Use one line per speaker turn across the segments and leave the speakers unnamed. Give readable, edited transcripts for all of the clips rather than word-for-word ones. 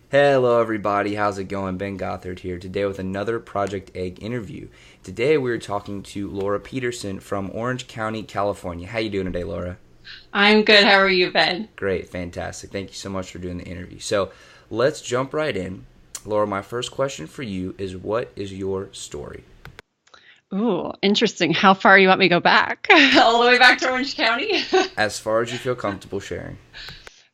Hello, everybody. How's it going? Ben Gothard here today with another Project Egg interview. Today, we're talking to Laura Peterson from Orange County, California. How you doing today, Laura?
I'm good. How are you, Ben?
Great, fantastic. Thank you so much for doing the interview. So, let's jump right in. Laura, my first question for you is, what is your story?
Ooh, interesting. How far you want me to go back? All the way back to Orange County?
As far as you feel comfortable sharing.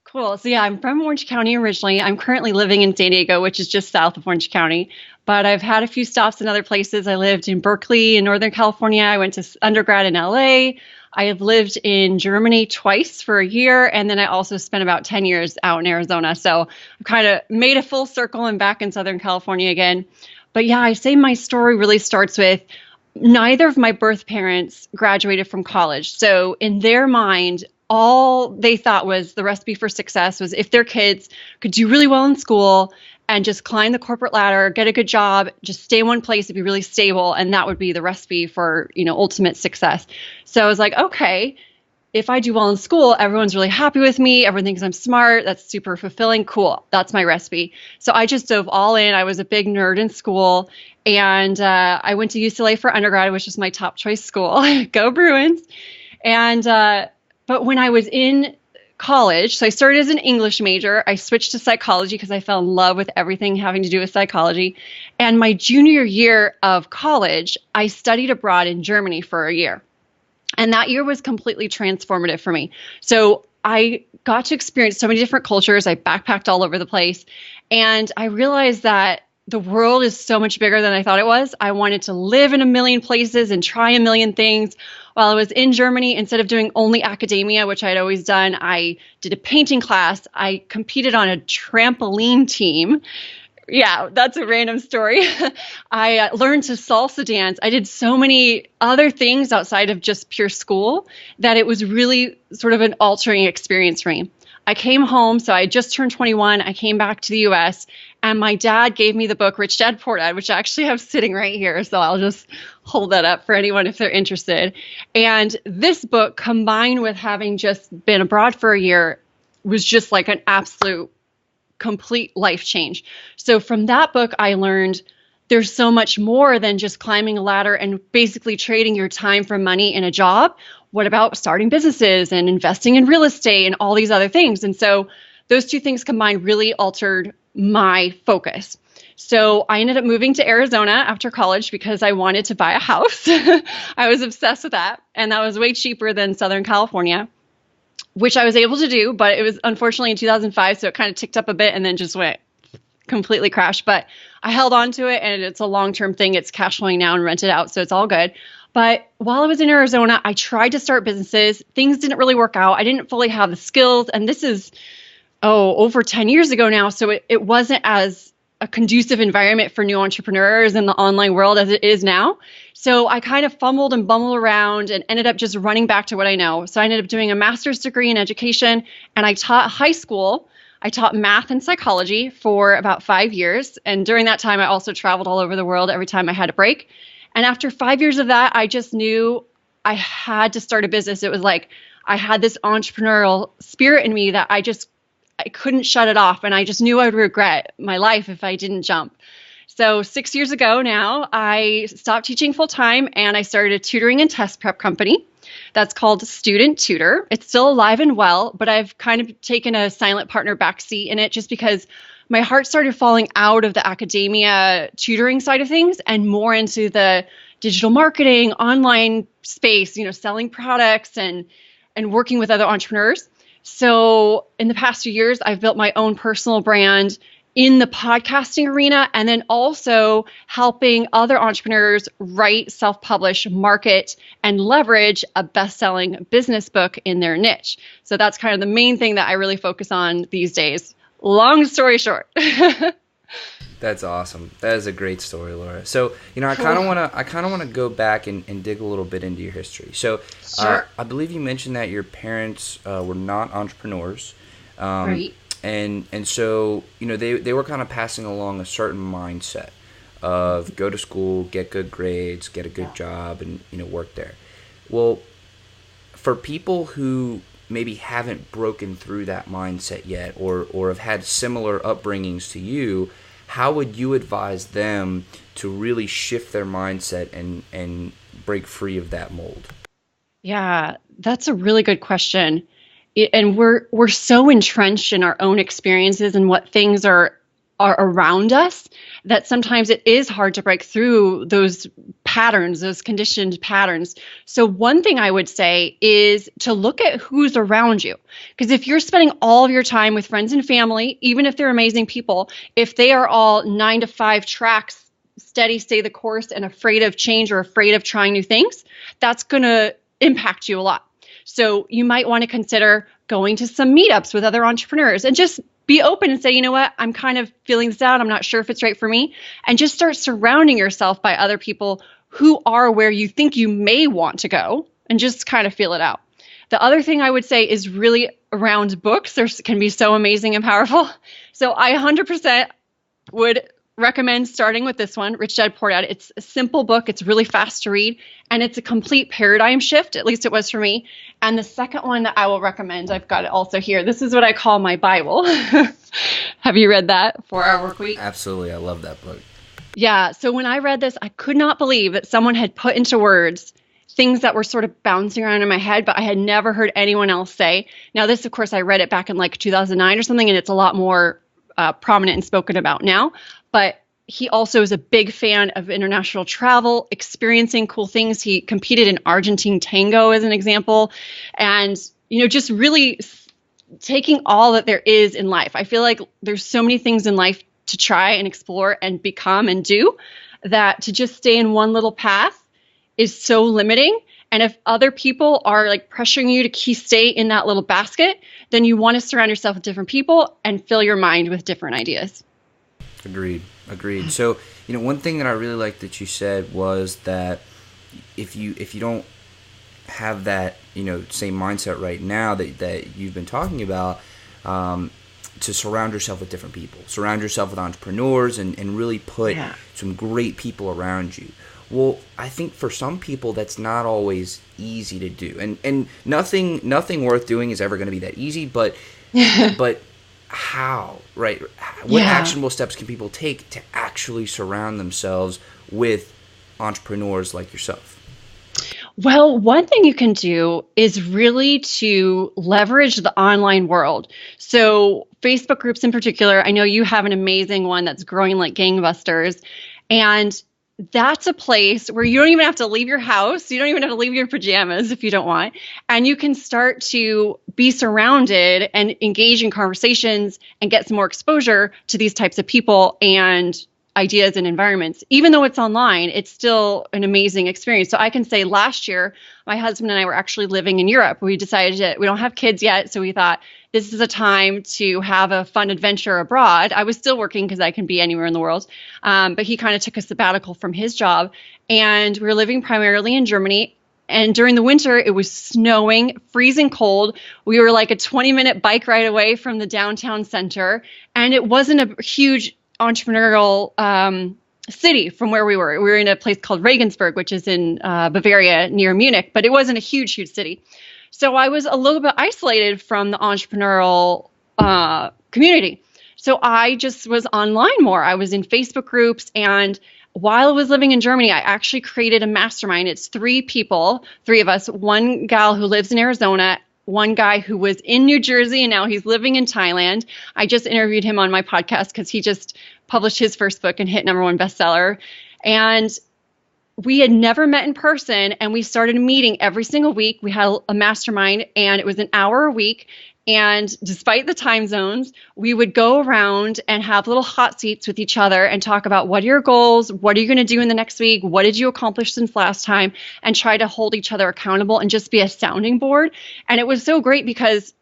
Cool. So yeah, I'm from Orange County originally. I'm currently living in San Diego, which is just south of Orange County. But I've had a few stops in other places. I lived in Berkeley in Northern California. I went to undergrad in LA. I have lived in Germany twice for a year, and then I also spent about 10 years out in Arizona. So I've kind of made a full circle and back in Southern California again. But yeah, I say my story really starts with neither of my birth parents graduated from college. So in their mind, all they thought was the recipe for success was if their kids could do really well in school and just climb the corporate ladder, get a good job, just stay in one place and be really stable. And that would be the recipe for, ultimate success. So I was like, okay, if I do well in school, everyone's really happy with me. Everyone thinks I'm smart. That's super fulfilling. Cool. That's my recipe. So I just dove all in. I was a big nerd in school. And I went to UCLA for undergrad, which was my top choice school. Go Bruins. And but when I was in college, so I started as an English major. I switched to psychology because I fell in love with everything having to do with psychology. And my junior year of college, I studied abroad in Germany for a year. And that year was completely transformative for me. So I got to experience so many different cultures. I backpacked all over the place. And I realized that the world is so much bigger than I thought it was. I wanted to live in a million places and try a million things. While I was in Germany, instead of doing only academia, which I'd always done, I did a painting class. I competed on a trampoline team. Yeah, that's a random story. I learned to salsa dance. I did so many other things outside of just pure school that it was really sort of an altering experience for me. I came home, so I just turned 21. I came back to the US, and my dad gave me the book Rich Dad Poor Dad, which I actually have sitting right here. So I'll just hold that up for anyone if they're interested. And this book, combined with having just been abroad for a year, was just like an absolute complete life change. So from that book, I learned there's so much more than just climbing a ladder and basically trading your time for money in a job. What about starting businesses and investing in real estate and all these other things? And so those two things combined really altered my focus. So I ended up moving to Arizona after college because I wanted to buy a house. I was obsessed with that. And that was way cheaper than Southern California, which I was able to do, but it was unfortunately in 2005, so it kind of ticked up a bit and then just went completely crashed. But I held on to it, and it's a long-term thing. It's cash flowing now and rented out, so it's all good. But while I was in Arizona, I tried to start businesses. Things didn't really work out. I didn't fully have the skills, and this is, over 10 years ago now, so it wasn't as a conducive environment for new entrepreneurs in the online world as it is now. So I kind of fumbled and bumbled around and ended up just running back to what I know. So I ended up doing a master's degree in education, and I taught high school. I taught math and psychology for about 5 years. And during that time, I also traveled all over the world every time I had a break. And after 5 years of that, I just knew I had to start a business. It was like I had this entrepreneurial spirit in me that I couldn't shut it off. And I just knew I would regret my life if I didn't jump. So 6 years ago now, I stopped teaching full time and I started a tutoring and test prep company that's called Student Tutor. It's still alive and well, but I've kind of taken a silent partner backseat in it just because my heart started falling out of the academia tutoring side of things and more into the digital marketing, online space, selling products and working with other entrepreneurs. So in the past few years, I've built my own personal brand in the podcasting arena, and then also helping other entrepreneurs write, self-publish, market, and leverage a best-selling business book in their niche. So that's kind of the main thing that I really focus on these days. Long story short.
That's awesome. That is a great story, Laura. So, I kind of want to go back and dig a little bit into your history. So,
Sure.
I believe you mentioned that your parents were not entrepreneurs,
Right.
and so they were kind of passing along a certain mindset of go to school, get good grades, get a good job, and work there. Well, for people who maybe haven't broken through that mindset yet, or have had similar upbringings to you, how would you advise them to really shift their mindset and break free of that mold?
Yeah, that's a really good question. And we're so entrenched in our own experiences and what things are around us that sometimes it is hard to break through those patterns, those conditioned patterns. So one thing I would say is to look at who's around you. Because if you're spending all of your time with friends and family, even if they're amazing people, if they are all 9 to 5 tracks, steady, stay the course, and afraid of change or afraid of trying new things, that's going to impact you a lot. So you might want to consider going to some meetups with other entrepreneurs and just be open and say, you know what, I'm kind of feeling this out. I'm not sure if it's right for me. And just start surrounding yourself by other people who are where you think you may want to go, and just kind of feel it out. The other thing I would say is really around books. They can be so amazing and powerful. So I 100% would recommend starting with this one, Rich Dad Poor Dad. It's a simple book. It's really fast to read, and it's a complete paradigm shift. At least it was for me. And the second one that I will recommend, I've got it also here. This is what I call my Bible. Have you read that, 4-Hour Work Week?
Absolutely. I love that book.
Yeah. So when I read this, I could not believe that someone had put into words things that were sort of bouncing around in my head, but I had never heard anyone else say. Now, this, of course, I read it back in like 2009 or something, and it's a lot more prominent and spoken about now. But he also is a big fan of international travel, experiencing cool things. He competed in Argentine tango as an example, and just really taking all that there is in life. I feel like there's so many things in life to try and explore and become and do, that to just stay in one little path is so limiting. And if other people are like pressuring you to stay in that little basket, then you want to surround yourself with different people and fill your mind with different ideas.
Agreed. So, one thing that I really liked that you said was that if you don't have that, same mindset right now that you've been talking about, to surround yourself with different people, surround yourself with entrepreneurs, and really put some great people around you. Well, I think for some people that's not always easy to do, and nothing worth doing is ever going to be that easy. But how, right? What actionable steps can people take to actually surround themselves with entrepreneurs like yourself?
Well, one thing you can do is really to leverage the online world. So Facebook groups in particular, I know you have an amazing one that's growing like gangbusters. And that's a place where you don't even have to leave your house. You don't even have to leave your pajamas if you don't want. And you can start to be surrounded and engage in conversations and get some more exposure to these types of people and ideas and environments. Even though it's online, it's still an amazing experience. So I can say last year, my husband and I were actually living in Europe. We decided we don't have kids yet. So we thought this is a time to have a fun adventure abroad. I was still working because I can be anywhere in the world. But he kind of took a sabbatical from his job, and we were living primarily in Germany. And during the winter, it was snowing, freezing cold. We were like a 20-minute bike ride away from the downtown center. And it wasn't a huge entrepreneurial city from where we were. We were in a place called Regensburg, which is in Bavaria near Munich, but it wasn't a huge city. So I was a little bit isolated from the entrepreneurial community. So I just was online more. I was in Facebook groups, and while I was living in Germany, I actually created a mastermind. It's 3 people, 3 of us, one gal who lives in Arizona, one guy who was in New Jersey, and now he's living in Thailand. I just interviewed him on my podcast because he just published his first book and hit #1 bestseller. And we had never met in person, and we started meeting every single week. We had a mastermind, and it was an hour a week. And despite the time zones, we would go around and have little hot seats with each other and talk about what are your goals, what are you going to do in the next week, what did you accomplish since last time, and try to hold each other accountable and just be a sounding board. And it was so great because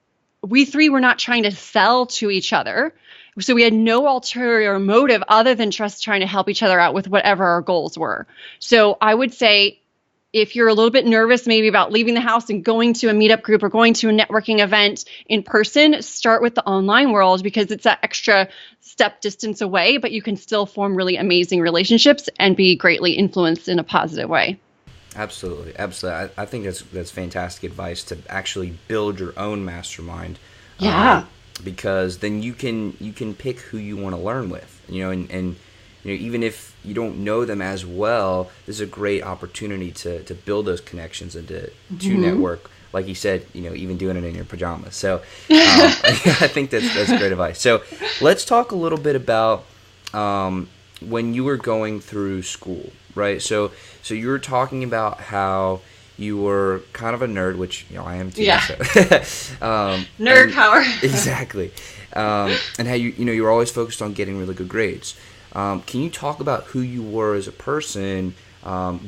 we 3 were not trying to sell to each other. So we had no ulterior motive other than just trying to help each other out with whatever our goals were. So I would say, if you're a little bit nervous maybe about leaving the house and going to a meetup group or going to a networking event in person, start with the online world because it's that extra step distance away, but you can still form really amazing relationships and be greatly influenced in a positive way.
Absolutely, absolutely. I think that's fantastic advice to actually build your own mastermind,
Yeah.
because then you can pick who you want to learn with, and even if you don't know them as well, this is a great opportunity to build those connections and to network. Like you said, even doing it in your pajamas. So I think that's great advice. So let's talk a little bit about when you were going through school, right? So you were talking about how you were kind of a nerd, which I am too.
Yeah.
So.
Nerd power.
Exactly, and how you were always focused on getting really good grades. Can you talk about who you were as a person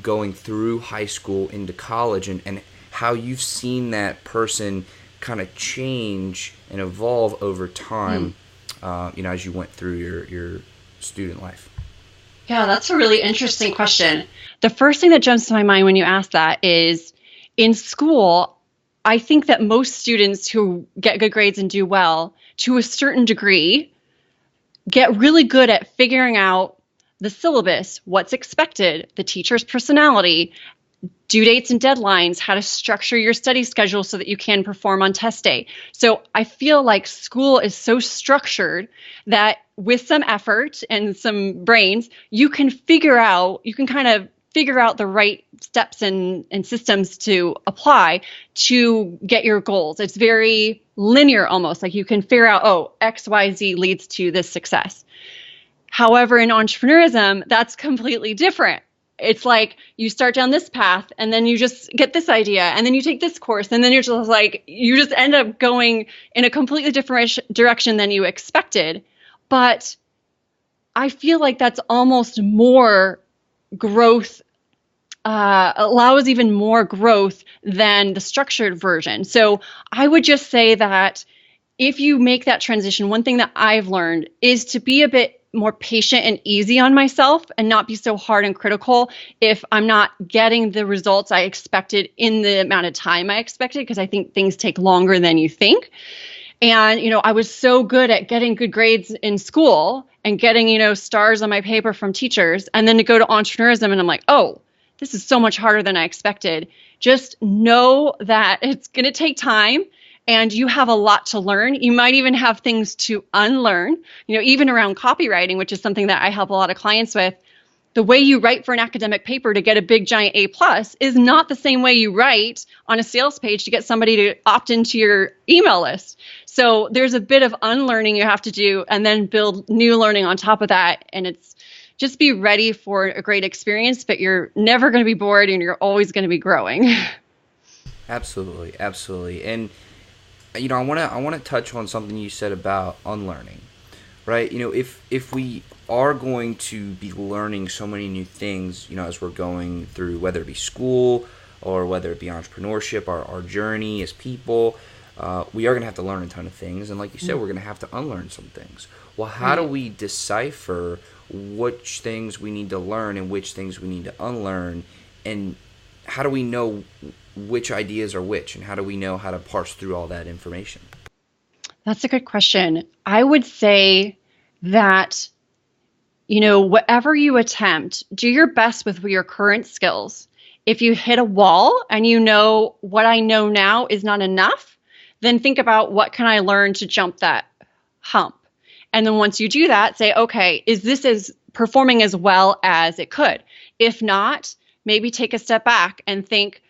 going through high school into college, and how you've seen that person kind of change and evolve over time, as you went through your student life?
Yeah, that's a really interesting question. The first thing that jumps to my mind when you ask that is in school, I think that most students who get good grades and do well, to a certain degree, get really good at figuring out the syllabus, what's expected, the teacher's personality, due dates and deadlines, how to structure your study schedule so that you can perform on test day. So I feel like school is so structured that with some effort and some brains, you can kind of figure out the right steps and systems to apply to get your goals. It's very linear almost, like you can figure out, oh, X, Y, Z leads to this success. However, in entrepreneurism, that's completely different. It's like you start down this path and then you just get this idea and then you take this course and then you just end up going in a completely different direction than you expected. But I feel like that's almost more growth, allows even more growth than the structured version. So I would just say that if you make that transition, one thing that I've learned is to be a bit more patient and easy on myself and not be so hard and critical if I'm not getting the results I expected in the amount of time I expected, because I think things take longer than you think. And, I was so good at getting good grades in school and getting, stars on my paper from teachers. And then to go to entrepreneurism and I'm like, oh, this is so much harder than I expected. Just know that it's going to take time. And you have a lot to learn. You might even have things to unlearn, even around copywriting, which is something that I help a lot of clients with. The way you write for an academic paper to get a big giant A+ is not the same way you write on a sales page to get somebody to opt into your email list. So there's a bit of unlearning you have to do and then build new learning on top of that. And it's just be ready for a great experience, but you're never going to be bored and you're always going to be growing.
Absolutely, absolutely. And I want to touch on something you said about unlearning, right? If we are going to be learning so many new things, as we're going through, whether it be school or whether it be entrepreneurship, our journey as people, we are going to have to learn a ton of things. And like you said, we're going to have to unlearn some things. Well, how do we decipher which things we need to learn and which things we need to unlearn? And how do we know which ideas are which, and how do we know how to parse through all that information?
That's a good question. I would say that, whatever you attempt, do your best with your current skills. If you hit a wall and what I know now is not enough, then think about what can I learn to jump that hump. And then once you do that, say, okay, is this as performing as well as it could? If not, maybe take a step back and think,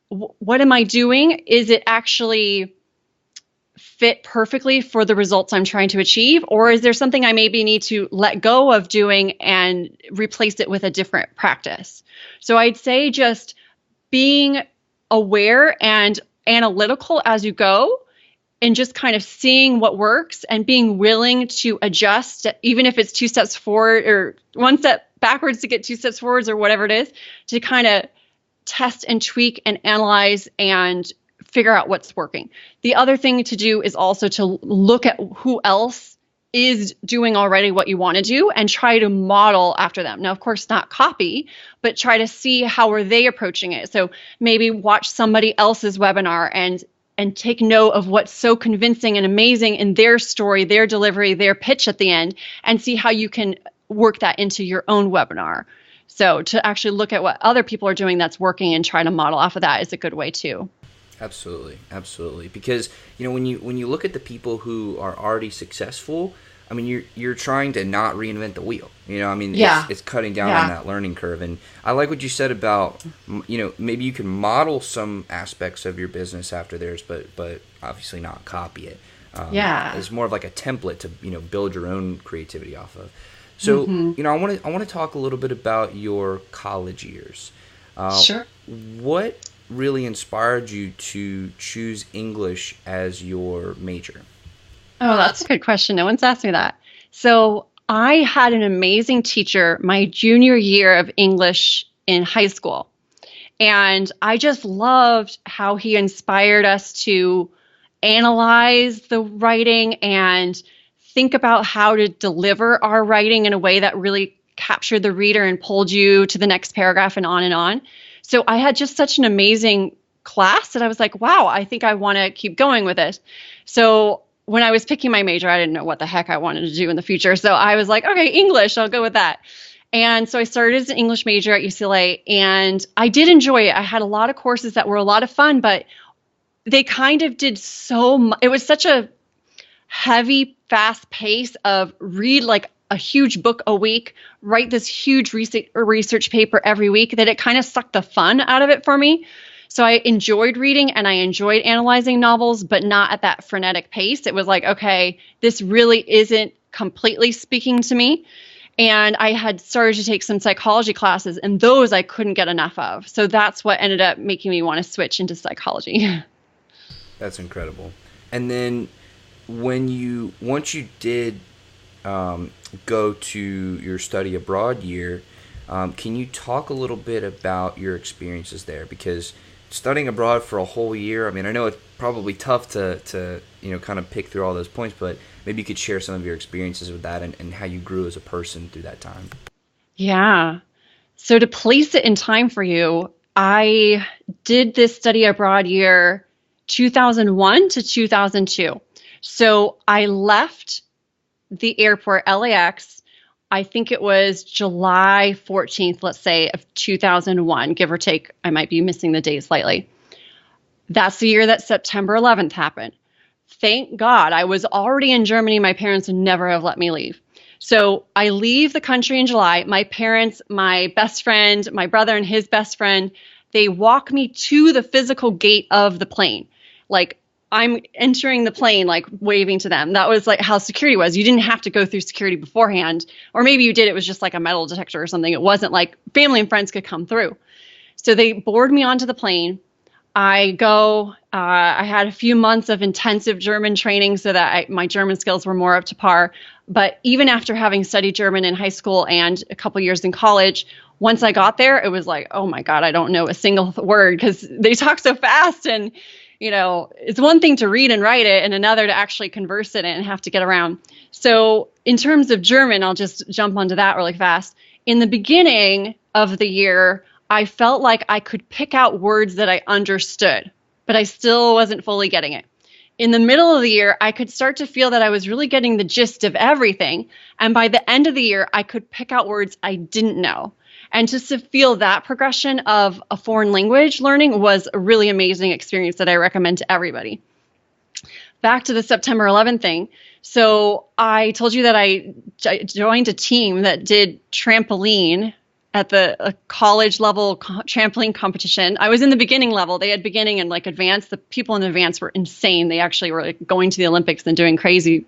what am I doing? Is it actually fit perfectly for the results I'm trying to achieve? Or is there something I maybe need to let go of doing and replace it with a different practice? So I'd say just being aware and analytical as you go, and just kind of seeing what works and being willing to adjust, even if it's 2 steps forward or 1 step backwards to get 2 steps forwards or whatever it is, to kind of test and tweak and analyze and figure out what's working. The other thing to do is also to look at who else is doing already what you want to do and try to model after them. Now, of course, not copy, but try to see how are they approaching it. So maybe watch somebody else's webinar and take note of what's so convincing and amazing in their story, their delivery, their pitch at the end, and see how you can work that into your own webinar. So to actually look at what other people are doing that's working and try to model off of that is a good way too.
Absolutely, absolutely. Because when you look at the people who are already successful, I mean, you're trying to not reinvent the wheel. It's cutting down on that learning curve. And I like what you said about, maybe you can model some aspects of your business after theirs, but obviously not copy it. It's more of like a template to build your own creativity off of. So I want to talk a little bit about your college years.
Sure.
What really inspired you to choose English as your major?
Oh, that's a good question. No one's asked me that. So I had an amazing teacher my junior year of English in high school. And I just loved how he inspired us to analyze the writing and think about how to deliver our writing in a way that really captured the reader and pulled you to the next paragraph and on and on. So I had just such an amazing class that I was like, wow, I think I want to keep going with it. So when I was picking my major, I didn't know what the heck I wanted to do in the future. So I was like, okay, English, I'll go with that. And so I started as an English major at UCLA, and I did enjoy it. I had a lot of courses that were a lot of fun, but they kind of did so much. It was such a heavy, fast pace of read like a huge book a week, write this huge research paper every week, that it kind of sucked the fun out of it for me. So I enjoyed reading and I enjoyed analyzing novels, but not at that frenetic pace. It was like, okay, this really isn't completely speaking to me. And I had started to take some psychology classes, and those I couldn't get enough of. So that's what ended up making me want to switch into psychology.
That's incredible. And then once you did go to your study abroad year, can you talk a little bit about your experiences there? Because studying abroad for a whole year, I mean, I know it's probably tough to kind of pick through all those points, but maybe you could share some of your experiences with that and how you grew as a person through that time.
Yeah. So to place it in time for you, I did this study abroad year 2001 to 2002. So I left the airport, LAX, I think it was July 14th, let's say, of 2001, give or take. I might be missing the date slightly. That's the year that September 11th happened. Thank God I was already in Germany. My parents would never have let me leave. So I leave the country in July. My parents, my best friend, my brother and his best friend, they walk me to the physical gate of the plane. Like, I'm entering the plane, like waving to them. That was like how security was. You didn't have to go through security beforehand, or maybe you did. It was just like a metal detector or something. It wasn't like family and friends could come through. So they board me onto the plane. I go, I had a few months of intensive German training so that my German skills were more up to par. But even after having studied German in high school and a couple years in college, once I got there, it was like, oh my God, I don't know a single word because they talk so fast. And it's one thing to read and write it and another to actually converse in it and have to get around. So in terms of German, I'll just jump onto that really fast. In the beginning of the year, I felt like I could pick out words that I understood, but I still wasn't fully getting it. In the middle of the year, I could start to feel that I was really getting the gist of everything. And by the end of the year, I could pick out words I didn't know. And just to feel that progression of a foreign language learning was a really amazing experience that I recommend to everybody. Back to the September 11th thing. So I told you that I joined a team that did trampoline at the college level trampoline competition. I was in the beginning level. They had beginning and like advanced. The people in advanced were insane. They actually were like going to the Olympics and doing crazy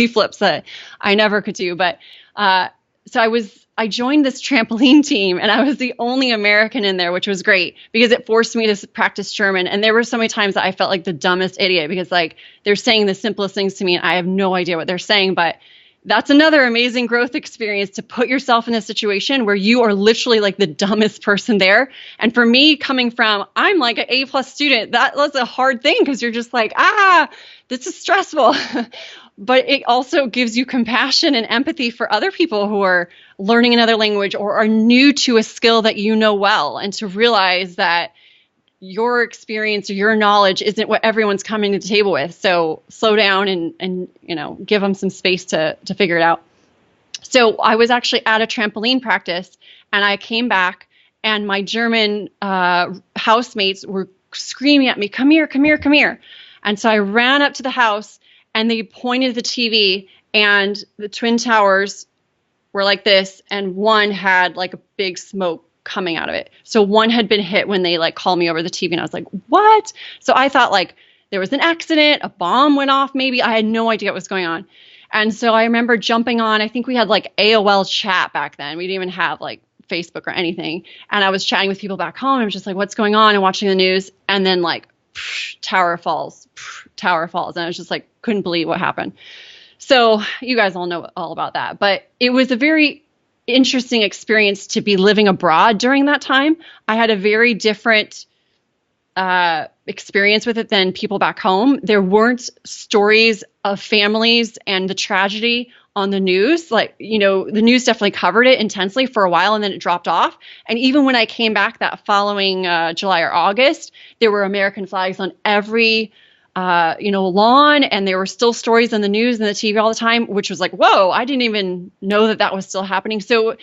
flips that I never could do. But so I joined this trampoline team, and I was the only American in there, which was great because it forced me to practice German. And there were so many times that I felt like the dumbest idiot because like they're saying the simplest things to me and I have no idea what they're saying. But that's another amazing growth experience to put yourself in a situation where you are literally like the dumbest person there. And for me, coming from, I'm like an A+ student, that was a hard thing because you're just like, this is stressful. But it also gives you compassion and empathy for other people who are learning another language or are new to a skill that you know well, and to realize that your experience or your knowledge isn't what everyone's coming to the table with. So slow down and give them some space to figure it out. So I was actually at a trampoline practice, and I came back, and my German housemates were screaming at me, "Come here, come here, come here." And so I ran up to the house, and they pointed at the TV, and the Twin Towers were like this, and one had like a big smoke coming out of it. So one had been hit when they like called me over the TV, and I was like, what? So I thought like there was an accident, a bomb went off maybe. I had no idea what was going on. And so I remember jumping on, I think we had like AOL chat back then. We didn't even have like Facebook or anything. And I was chatting with people back home. I was just like, what's going on? And watching the news. And then like, tower falls. And I was just like, couldn't believe what happened. So you guys all know all about that. But it was a very interesting experience to be living abroad during that time. I had a very different experience with it than people back home. There weren't stories of families and the tragedy on the news. Like, you know, the news definitely covered it intensely for a while, and then it dropped off. And even when I came back that following July or August, there were American flags on every lawn, and there were still stories on the news and the TV all the time, which was like, whoa, I didn't even know that was still happening. So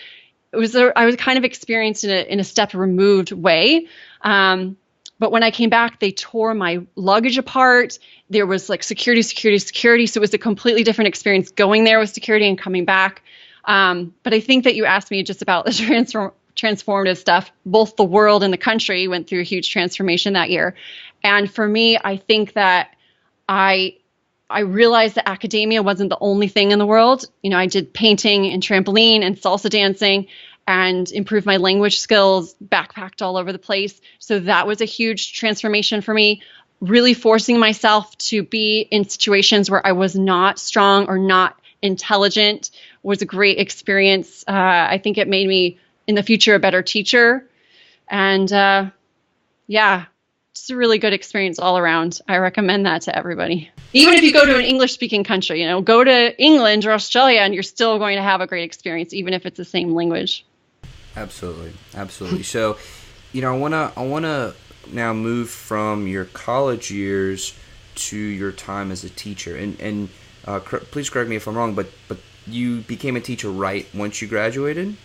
I was kind of experienced in a step removed way. But when I came back, they tore my luggage apart. There was like security. So it was a completely different experience going there with security and coming back. But I think that you asked me just about the transformative stuff. Both the world and the country went through a huge transformation that year. And for me, I think that I realized that academia wasn't the only thing in the world. You know, I did painting and trampoline and salsa dancing and improved my language skills, backpacked all over the place. So that was a huge transformation for me. Really forcing myself to be in situations where I was not strong or not intelligent was a great experience. I think it made me, in the future, a better teacher. And it's a really good experience all around. I recommend that to everybody. Even if you go to an English-speaking country, you know, go to England or Australia, and you're still going to have a great experience, even if it's the same language.
Absolutely. So, you know, I wanna now move from your college years to your time as a teacher. And please correct me if I'm wrong, but you became a teacher right once you graduated?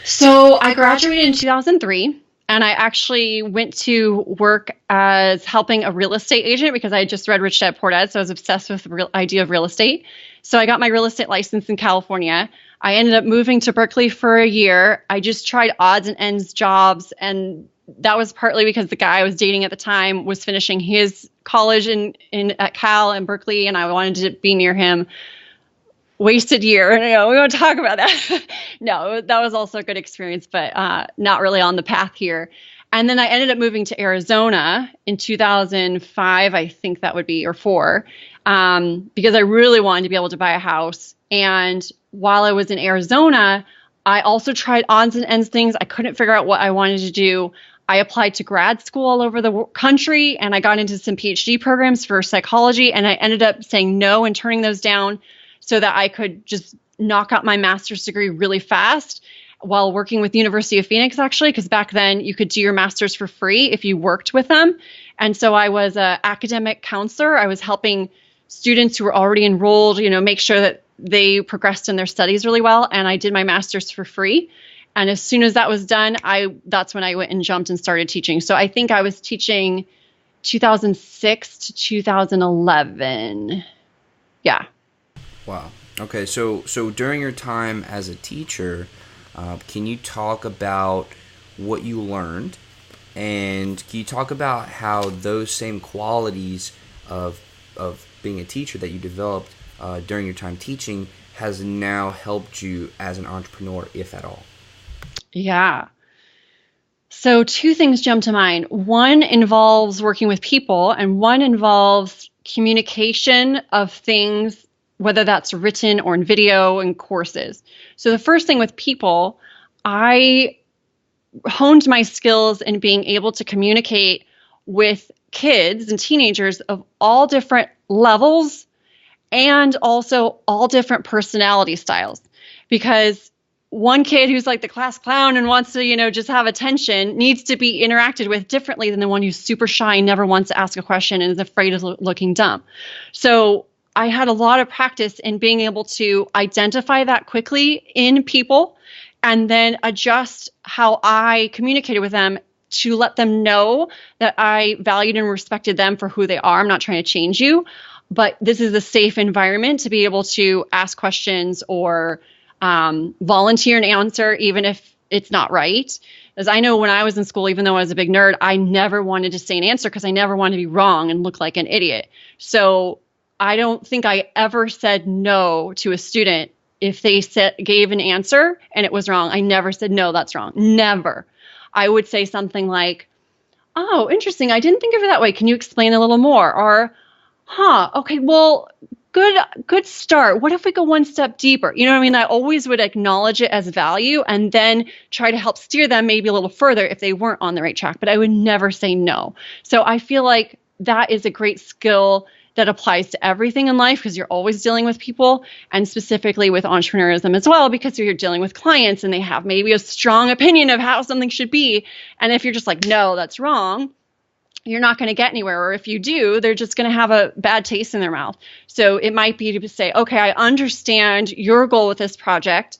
So I graduated in 2003. And I actually went to work as helping a real estate agent because I had just read Rich Dad Poor Dad. So I was obsessed with the idea of real estate. So I got my real estate license in California. I ended up moving to Berkeley for a year. I just tried odds and ends jobs. And that was partly because the guy I was dating at the time was finishing his college at Cal in Berkeley, and I wanted to be near him. Wasted year. We won't talk about that. No, that was also a good experience, but not really on the path here. And then I ended up moving to Arizona in 2005, I think that would be, or 4, because I really wanted to be able to buy a house. And while I was in Arizona, I also tried odds and ends things. I couldn't figure out what I wanted to do. I applied to grad school all over the country, and I got into some PhD programs for psychology, and I ended up saying no and turning those down so that I could just knock out my master's degree really fast while working with the University of Phoenix, actually, because back then you could do your master's for free if you worked with them. And so I was an academic counselor. I was helping students who were already enrolled, make sure that they progressed in their studies really well. And I did my master's for free. And as soon as that was done, that's when I went and jumped and started teaching. So I think I was teaching 2006 to 2011. Yeah.
Wow. Okay. So during your time as a teacher, can you talk about what you learned, and can you talk about how those same qualities of being a teacher that you developed during your time teaching has now helped you as an entrepreneur, if at all?
Yeah. So 2 things jump to mind. One involves working with people, and one involves communication of things, whether that's written or in video and courses. So the first thing with people, I honed my skills in being able to communicate with kids and teenagers of all different levels and also all different personality styles. Because one kid who's like the class clown and wants to, just have attention needs to be interacted with differently than the one who's super shy and never wants to ask a question and is afraid of looking dumb. So I had a lot of practice in being able to identify that quickly in people and then adjust how I communicated with them to let them know that I valued and respected them for who they are. I'm not trying to change you, but this is a safe environment to be able to ask questions or volunteer an answer, even if it's not right. As I know when I was in school, even though I was a big nerd, I never wanted to say an answer because I never wanted to be wrong and look like an idiot. So I don't think I ever said no to a student if they gave an answer and it was wrong. I never said, no, that's wrong. Never. I would say something like, oh, interesting. I didn't think of it that way. Can you explain a little more? Or, okay, well, good start. What if we go one step deeper? You know what I mean? I always would acknowledge it as value and then try to help steer them maybe a little further if they weren't on the right track, but I would never say no. So I feel like that is a great skill that applies to everything in life because you're always dealing with people, and specifically with entrepreneurism as well, because you're dealing with clients and they have maybe a strong opinion of how something should be. And if you're just like, no, that's wrong, you're not going to get anywhere. Or if you do, they're just going to have a bad taste in their mouth. So it might be to say, okay, I understand your goal with this project.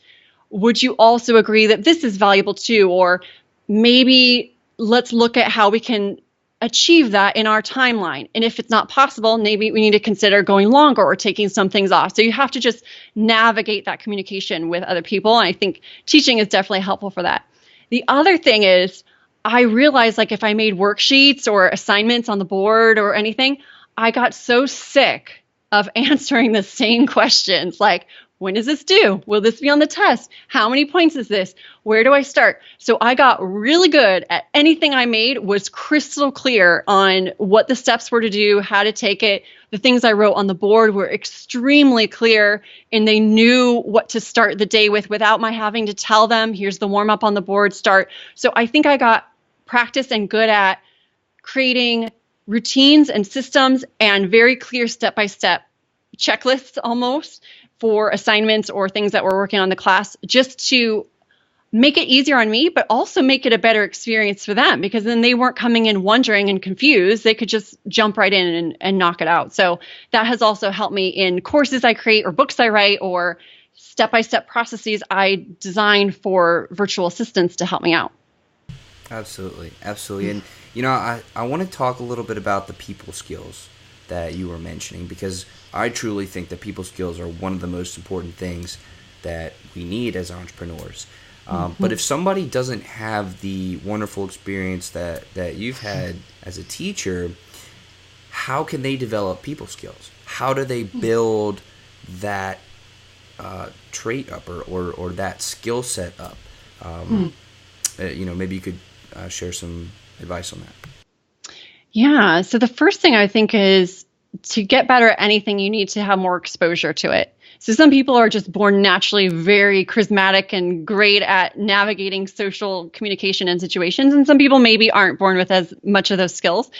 Would you also agree that this is valuable too? Or maybe let's look at how we can achieve that in our timeline. And if it's not possible, maybe we need to consider going longer or taking some things off. So you have to just navigate that communication with other people. And I think teaching is definitely helpful for that. The other thing is, I realized like if I made worksheets or assignments on the board or anything, I got so sick of answering the same questions like, when is this due? Will this be on the test? How many points is this? Where do I start? So I got really good at anything I made was crystal clear on what the steps were to do, how to take it. The things I wrote on the board were extremely clear, and they knew what to start the day with without my having to tell them, here's the warm up on the board, start. So I think I got practice and good at creating routines and systems and very clear step-by-step checklists almost for assignments or things that we're working on in the class, just to make it easier on me, but also make it a better experience for them, because then they weren't coming in wondering and confused. They could just jump right in and knock it out. So that has also helped me in courses I create or books I write or step-by-step processes I design for virtual assistants to help me out.
Absolutely. Absolutely. And, you know, I want to talk a little bit about the people skills that you were mentioning, because I truly think that people skills are one of the most important things that we need as entrepreneurs. But if somebody doesn't have the wonderful experience that you've had as a teacher, how can they develop people skills? How do they build that trait up or that skill set up? You know, maybe you could share some advice on that.
Yeah. So the first thing I think is to get better at anything, you need to have more exposure to it. So some people are just born naturally very charismatic and great at navigating social communication and situations. And some people maybe aren't born with as much of those skills,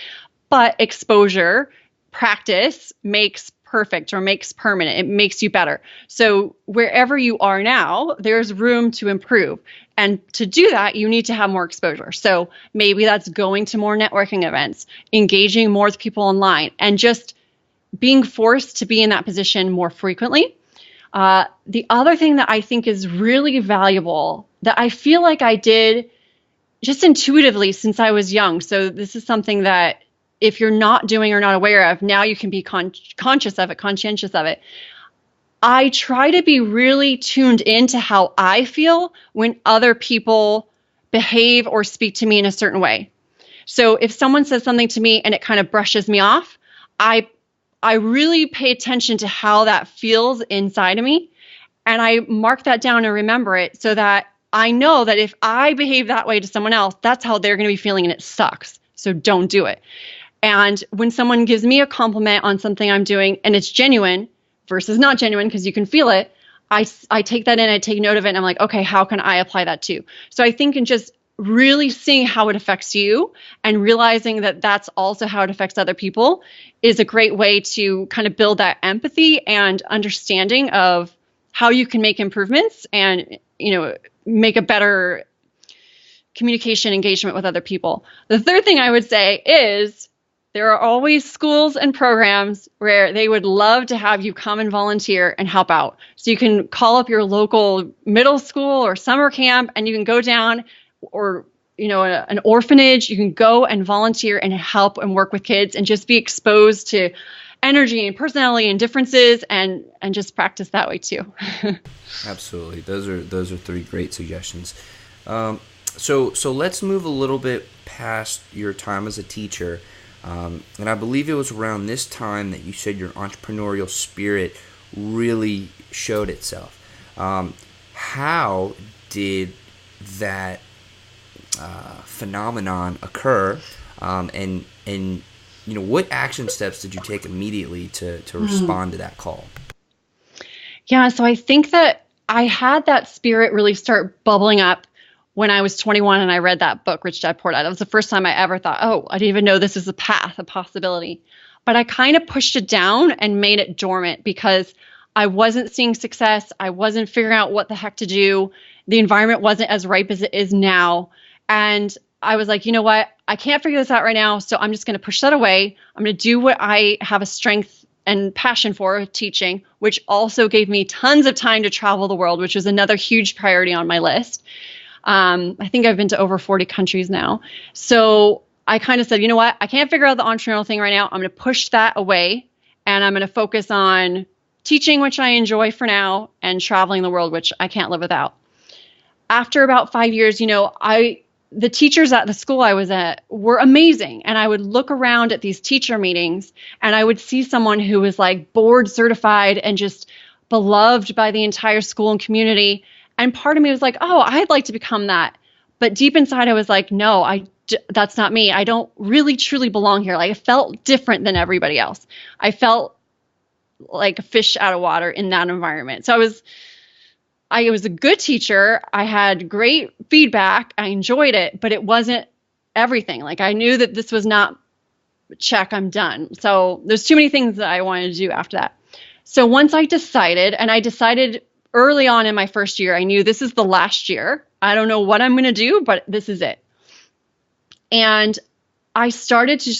but exposure, practice makes perfect or makes permanent. It makes you better. So wherever you are now, there's room to improve. And to do that, you need to have more exposure. So maybe that's going to more networking events, engaging more with people online, and just being forced to be in that position more frequently. The other thing that I think is really valuable that I feel like I did just intuitively since I was young. So this is something that if you're not doing or not aware of, now you can be conscientious of it. I try to be really tuned into how I feel when other people behave or speak to me in a certain way. So if someone says something to me and it kind of brushes me off, I really pay attention to how that feels inside of me. And I mark that down and remember it so that I know that if I behave that way to someone else, that's how they're going to be feeling and it sucks. So don't do it. And when someone gives me a compliment on something I'm doing and it's genuine versus not genuine, because you can feel it, I take that in, I take note of it, and I'm like, okay, how can I apply that too? So I think in just really seeing how it affects you and realizing that that's also how it affects other people is a great way to kind of build that empathy and understanding of how you can make improvements and, you know, make a better communication engagement with other people. The third thing I would say is there are always schools and programs where they would love to have you come and volunteer and help out. So you can call up your local middle school or summer camp, and you can go down, or an orphanage. You can go and volunteer and help and work with kids and just be exposed to energy and personality and differences, and just practice that way too.
Absolutely. Those are three great suggestions. So let's move a little bit past your time as a teacher. And I believe it was around this time that you said your entrepreneurial spirit really showed itself. How did that phenomenon occur? And what action steps did you take immediately to respond to that call?
Yeah, so I think that I had that spirit really start bubbling up when I was 21 and I read that book, Rich Dad Poor Dad. That was the first time I ever thought, oh, I didn't even know this is a path, a possibility. But I kind of pushed it down and made it dormant because I wasn't seeing success. I wasn't figuring out what the heck to do. The environment wasn't as ripe as it is now. And I was like, you know what? I can't figure this out right now. So I'm just going to push that away. I'm going to do what I have a strength and passion for, teaching, which also gave me tons of time to travel the world, which was another huge priority on my list. I think I've been to over 40 countries now. So I kind of said, you know what? I can't figure out the entrepreneurial thing right now. I'm going to push that away, and I'm going to focus on teaching, which I enjoy for now, and traveling the world, which I can't live without. After about 5 years, the teachers at the school I was at were amazing. And I would look around at these teacher meetings and I would see someone who was like board certified and just beloved by the entire school and community. And part of me was like, oh, I'd like to become that. But deep inside, I was like, no, that's not me. I don't really truly belong here. Like, I felt different than everybody else. I felt like a fish out of water in that environment. So I was a good teacher. I had great feedback. I enjoyed it, but it wasn't everything. Like, I knew that this was not check, I'm done. So there's too many things that I wanted to do after that. So once I decided early on in my first year, I knew this is the last year. I don't know what I'm going to do, but this is it. And I started to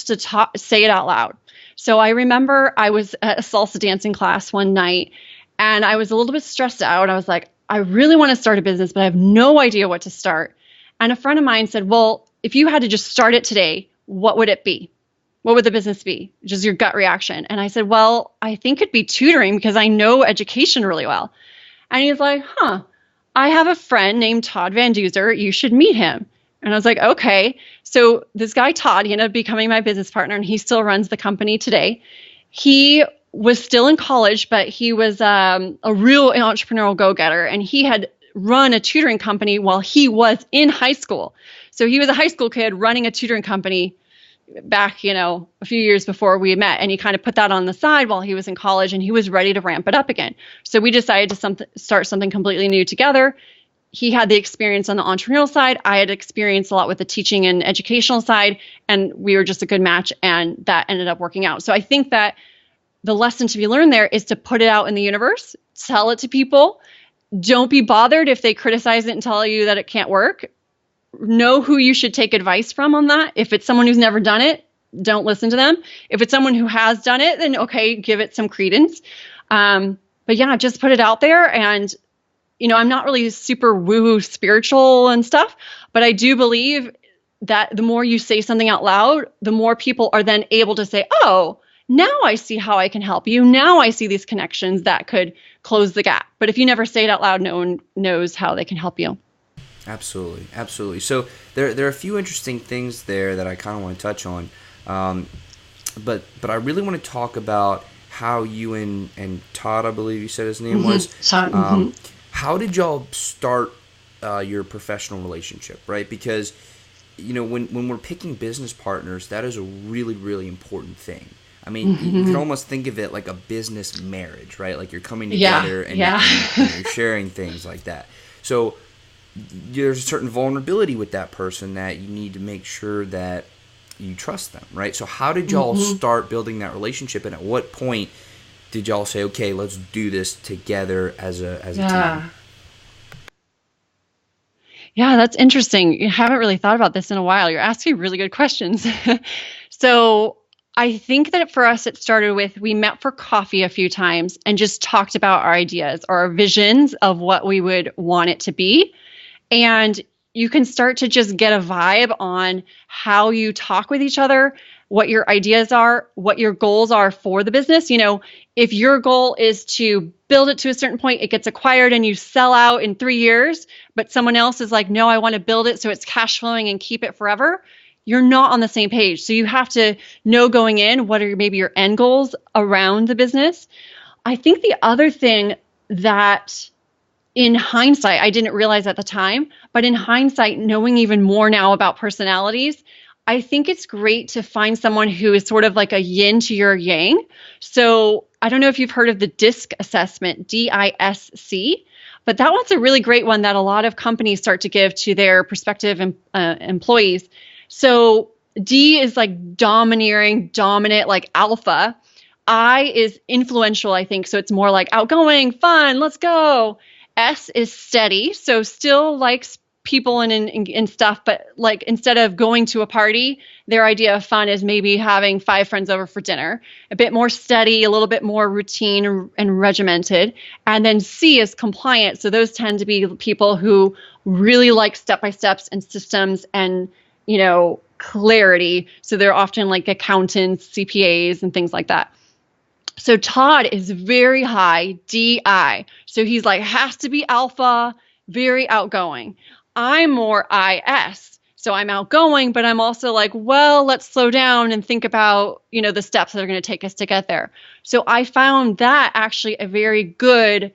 say it out loud. So I remember I was at a salsa dancing class one night and I was a little bit stressed out. I was like, I really want to start a business, but I have no idea what to start. And a friend of mine said, well, if you had to just start it today, what would it be? What would the business be? Just your gut reaction. And I said, well, I think it'd be tutoring because I know education really well. And he's like, I have a friend named Todd Van Duzer. You should meet him. And I was like, okay. So this guy, Todd, he ended up becoming my business partner, and he still runs the company today. He was still in college, but he was a real entrepreneurial go-getter, and he had run a tutoring company while he was in high school. So he was a high school kid running a tutoring company back, a few years before we met, and he kind of put that on the side while he was in college, and he was ready to ramp it up again. So we decided to start something completely new together. He had the experience on the entrepreneurial side. I had experience a lot with the teaching and educational side, and we were just a good match, and that ended up working out. So I think that the lesson to be learned there is to put it out in the universe, tell it to people. Don't be bothered if they criticize it and tell you that it can't work. Know who you should take advice from on that. If it's someone who's never done it, don't listen to them. If it's someone who has done it, then okay, give it some credence. But yeah, just put it out there. And, I'm not really super woo-woo spiritual and stuff, but I do believe that the more you say something out loud, the more people are then able to say, oh, now I see how I can help you. Now I see these connections that could close the gap. But if you never say it out loud, no one knows how they can help you.
Absolutely. Absolutely. So there are a few interesting things there that I kind of want to touch on. But I really want to talk about how you and Todd, I believe you said his name was,
Todd.
How did y'all start your professional relationship, right? Because, when we're picking business partners, that is a really, really important thing. I mean, you can almost think of it like a business marriage, right? Like you're coming together and you're sharing things like that. So there's a certain vulnerability with that person that you need to make sure that you trust them, right? So how did y'all start building that relationship, and at what point did y'all say, okay, let's do this together as a team?
Yeah, that's interesting. You haven't really thought about this in a while. You're asking really good questions. So I think that for us, it started with we met for coffee a few times and just talked about our ideas or our visions of what we would want it to be. And you can start to just get a vibe on how you talk with each other, what your ideas are, what your goals are for the business. If your goal is to build it to a certain point, it gets acquired and you sell out in 3 years, but someone else is like, no, I want to build it so it's cash flowing and keep it forever. You're not on the same page. So you have to know going in, what are maybe your end goals around the business. I think the other thing that in hindsight, I didn't realize at the time, but in hindsight, knowing even more now about personalities, I think it's great to find someone who is sort of like a yin to your yang. So I don't know if you've heard of the DISC assessment, DISC, but that one's a really great one that a lot of companies start to give to their prospective employees. So D is like domineering, dominant, like alpha. I is influential, I think. So it's more like outgoing, fun, let's go. S is steady. So still likes people and stuff, but like instead of going to a party, their idea of fun is maybe having 5 friends over for dinner. A bit more steady, a little bit more routine and regimented. And then C is compliant. So those tend to be people who really like step-by-steps and systems and clarity. So they're often like accountants, CPAs, and things like that. So Todd is very high DI. So he's like, has to be alpha, very outgoing. I'm more IS. So I'm outgoing, but I'm also like, well, let's slow down and think about, the steps that are going to take us to get there. So I found that actually a very good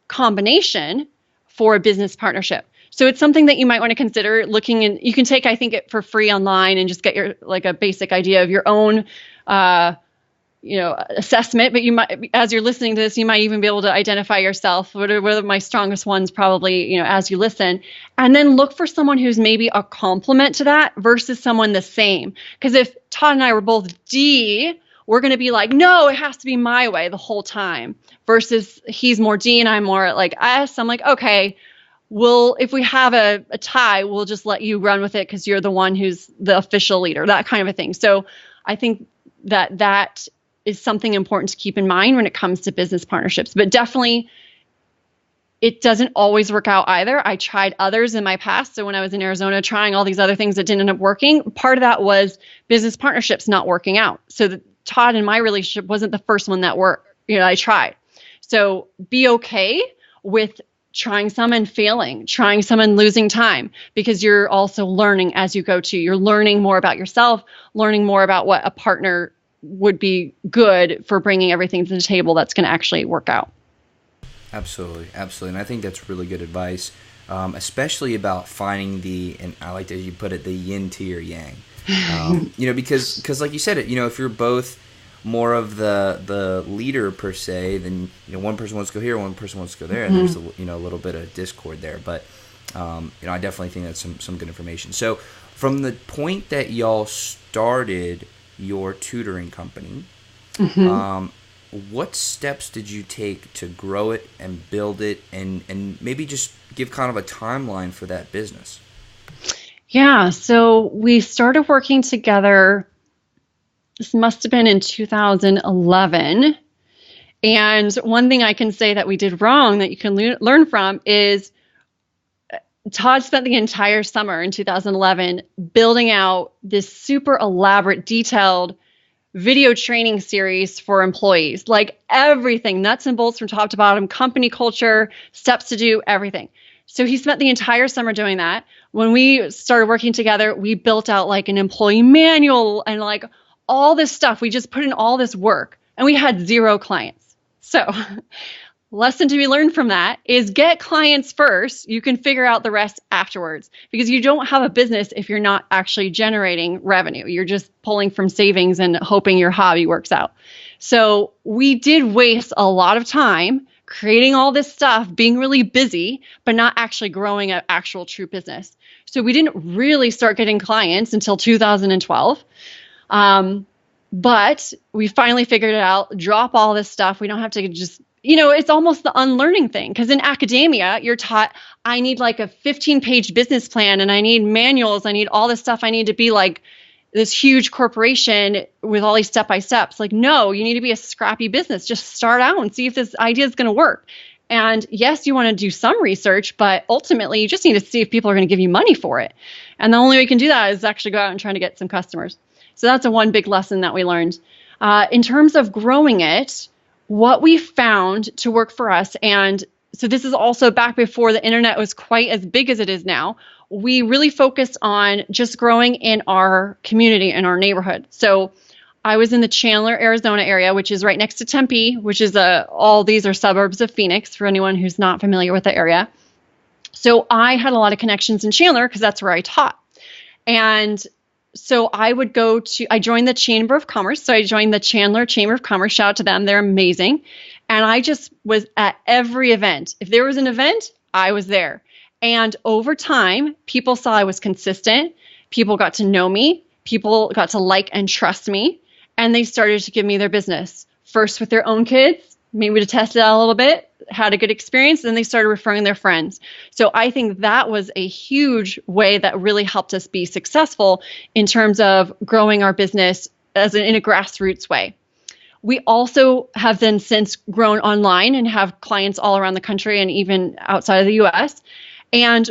combination for a business partnership. So it's something that you might want to consider looking in. You can take, I think, it for free online and just get your like a basic idea of your own, assessment. But you might, as you're listening to this, you might even be able to identify yourself. What are my strongest ones? Probably, as you listen, and then look for someone who's maybe a complement to that versus someone the same. Because if Todd and I were both D, we're going to be like, no, it has to be my way the whole time. Versus he's more D and I'm more like S. I'm like, okay. If we have a tie, we'll just let you run with it because you're the one who's the official leader, that kind of a thing. So I think that is something important to keep in mind when it comes to business partnerships. But definitely, it doesn't always work out either. I tried others in my past. So when I was in Arizona trying all these other things that didn't end up working, part of that was business partnerships not working out. So Todd and my relationship wasn't the first one that I tried. So be okay with trying some and failing, trying some and losing time, because you're also learning as you go too. You're learning more about yourself, learning more about what a partner would be good for bringing everything to the table that's going to actually work out. Absolutely.
And I think that's really good advice, especially about finding and I like as you put it, the yin to your yang. Because like you said, if you're both more of the leader per se, then one person wants to go here, one person wants to go there, and there's a little bit of discord there. But I definitely think that's some good information. So from the point that y'all started your tutoring company, what steps did you take to grow it and build it, and maybe just give kind of a timeline for that business?
Yeah, so we started working together. This must have been in 2011. And one thing I can say that we did wrong that you can learn from is Todd spent the entire summer in 2011 building out this super elaborate, detailed video training series for employees, like everything, nuts and bolts from top to bottom, company culture, steps to do, everything. So he spent the entire summer doing that. When we started working together, we built out like an employee manual and like all this stuff. We just put in all this work and we had 0 clients. So lesson to be learned from that is get clients first. You can figure out the rest afterwards, because you don't have a business if you're not actually generating revenue. You're just pulling from savings and hoping your hobby works out. So we did waste a lot of time creating all this stuff, being really busy, but not actually growing an actual true business. So we didn't really start getting clients until 2012. But we finally figured it out, drop all this stuff. We don't have to just, it's almost the unlearning thing. Because in academia, you're taught, I need like a 15-page business plan and I need manuals. I need all this stuff. I need to be like this huge corporation with all these step-by-steps. Like, no, you need to be a scrappy business. Just start out and see if this idea is going to work. And yes, you want to do some research, but ultimately you just need to see if people are going to give you money for it. And the only way you can do that is actually go out and try to get some customers. So that's one big lesson that we learned. In terms of growing it, what we found to work for us, and so this is also back before the internet was quite as big as it is now, we really focused on just growing in our community, in our neighborhood. So I was in the Chandler, Arizona area, which is right next to Tempe, which is all these are suburbs of Phoenix for anyone who's not familiar with the area. So I had a lot of connections in Chandler because that's where I taught. And so I joined the Chamber of Commerce. So I joined the Chandler Chamber of Commerce. Shout out to them. They're amazing. And I just was at every event. If there was an event, I was there. And over time, people saw I was consistent. People got to know me. People got to like and trust me. And they started to give me their business. First with their own kids, maybe to test it out a little bit, had a good experience, then they started referring their friends. So I think that was a huge way that really helped us be successful in terms of growing our business in a grassroots way. We also have then since grown online and have clients all around the country and even outside of the US. And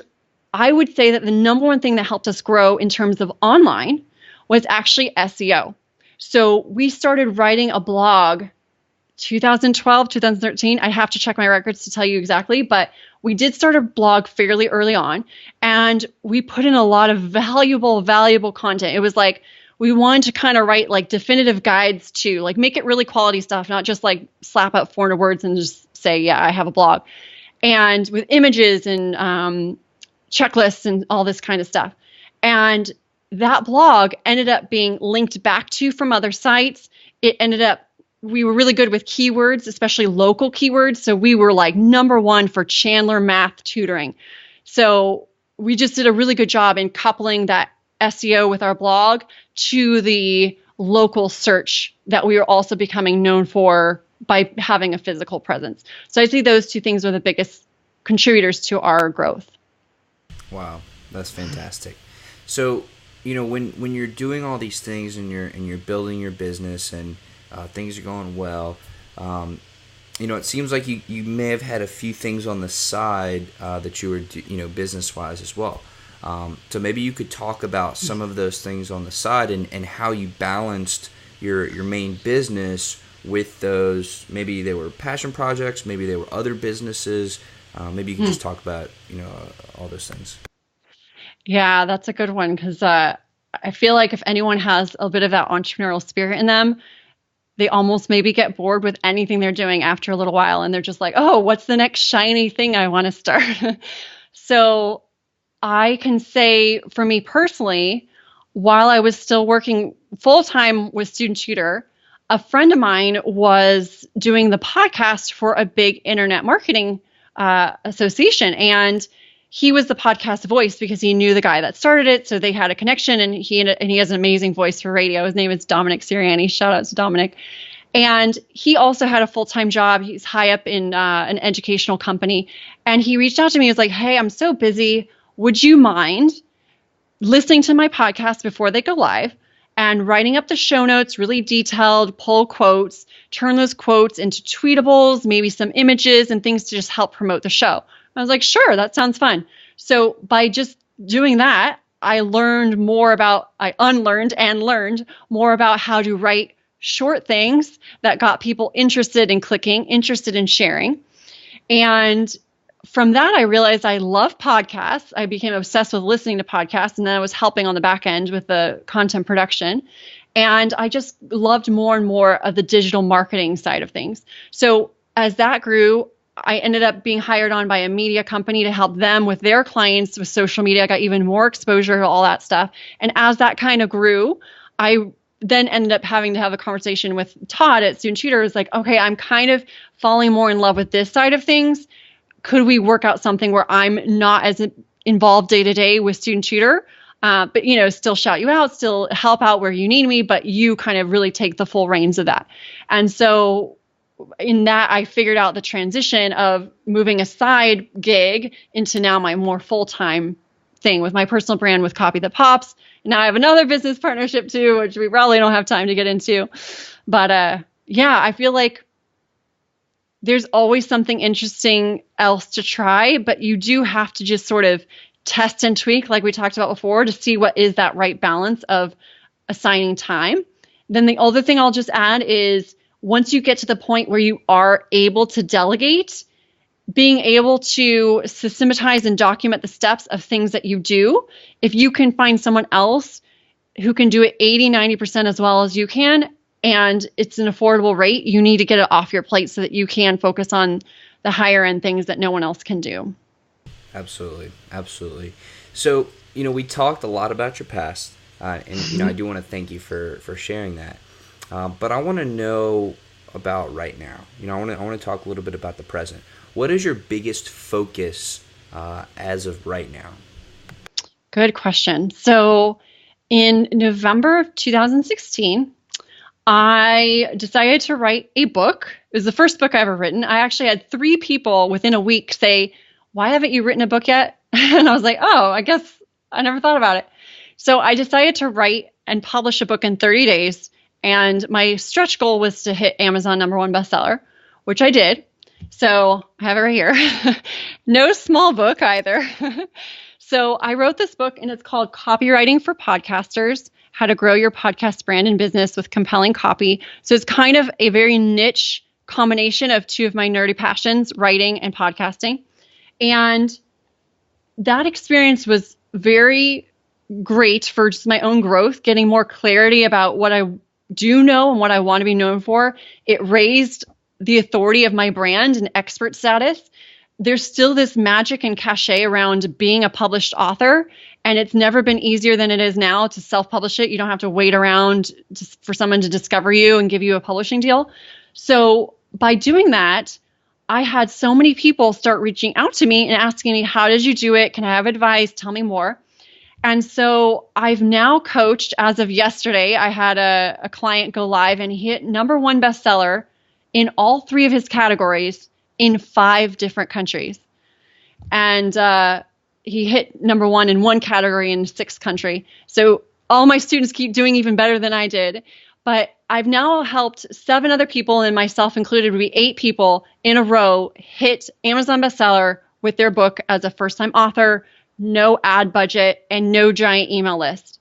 I would say that the number one thing that helped us grow in terms of online was actually SEO. So we started writing a blog 2012, 2013. I have to check my records to tell you exactly, but we did start a blog fairly early on, and we put in a lot of valuable content. It was like we wanted to kind of write like definitive guides to like make it really quality stuff, not just like slap out 400 words and just say, yeah, I have a blog. And with images and checklists and all this kind of stuff. And that blog ended up being linked back to from other sites. We were really good with keywords, especially local keywords. So we were like #1 for Chandler math tutoring. So we just did a really good job in coupling that SEO with our blog to the local search that we were also becoming known for by having a physical presence. So I'd say those two things are the biggest contributors to our growth.
Wow, that's fantastic. So, when you're doing all these things and you're building your business and things are going well, it seems like you may have had a few things on the side that you were, business-wise as well. So maybe you could talk about some of those things on the side and how you balanced your main business with those. Maybe they were passion projects, maybe they were other businesses. Maybe you can just talk about, all those things.
Yeah, that's a good one because I feel like if anyone has a bit of that entrepreneurial spirit in them, they almost maybe get bored with anything they're doing after a little while. And they're just like, oh, what's the next shiny thing I want to start? So I can say for me personally, while I was still working full-time with Student Tutor, a friend of mine was doing the podcast for a big internet marketing association. And he was the podcast voice because he knew the guy that started it. So they had a connection, and he has an amazing voice for radio. His name is Dominic Sirianni. Shout out to Dominic. And he also had a full-time job. He's high up in an educational company. And he reached out to me. He was like, hey, I'm so busy. Would you mind listening to my podcast before they go live and writing up the show notes, really detailed, pull quotes, turn those quotes into tweetables, maybe some images and things to just help promote the show? I was like, sure, that sounds fun. So by just doing that, I unlearned and learned more about how to write short things that got people interested in clicking, interested in sharing. And from that, I realized I love podcasts. I became obsessed with listening to podcasts, and then I was helping on the back end with the content production. And I just loved more and more of the digital marketing side of things. So as that grew, I ended up being hired on by a media company to help them with their clients with social media. I got even more exposure to all that stuff. And as that kind of grew, I then ended up having to have a conversation with Todd at Student Tutor. It was like, okay, I'm kind of falling more in love with this side of things. Could we work out something where I'm not as involved day to day with Student Tutor, but still shout you out, still help out where you need me, but you kind of really take the full reins of that. And so in that, I figured out the transition of moving a side gig into now my more full-time thing with my personal brand with Copy That Pops. And now I have another business partnership too, which we probably don't have time to get into. But yeah, I feel like there's always something interesting else to try, but you do have to just sort of test and tweak, like we talked about before, to see what is that right balance of assigning time. Then the other thing I'll just add is once you get to the point where you are able to delegate, being able to systematize and document the steps of things that you do. If you can find someone else who can do it 80, 90% as well as you can, and it's an affordable rate, you need to get it off your plate so that you can focus on the higher end things that no one else can do.
Absolutely. Absolutely. So, we talked a lot about your past, and, I do want to thank you for sharing that. But I want to know about right now. I want to talk a little bit about the present. What is your biggest focus as of right now?
Good question. So in November of 2016, I decided to write a book. It was the first book I ever written. I actually had 3 people within a week say, "Why haven't you written a book yet?" And I was like, "Oh, I guess I never thought about it." So I decided to write and publish a book in 30 days. And my stretch goal was to hit Amazon #1 bestseller, which I did. So I have it right here. No small book either. So I wrote this book, and it's called Copywriting for Podcasters: How to Grow Your Podcast Brand and Business with Compelling Copy. So it's kind of a very niche combination of 2 of my nerdy passions, writing and podcasting. And that experience was very great for just my own growth, getting more clarity about what I do know and what I want to be known for. It raised the authority of my brand and expert status. There's still this magic and cachet around being a published author, and it's never been easier than it is now to self-publish it. You don't have to wait around for someone to discover you and give you a publishing deal. So by doing that, I had so many people start reaching out to me and asking me, "How did you do it? Can I have advice? Tell me more." And so I've now coached, as of yesterday, I had a client go live, and he hit #1 bestseller in all 3 of his categories in 5 different countries. And he hit #1 in 1 category in 6th country. So all my students keep doing even better than I did. But I've now helped 7 other people, and myself included, would be 8 people in a row hit Amazon bestseller with their book as a first-time author, no ad budget, and no giant email list.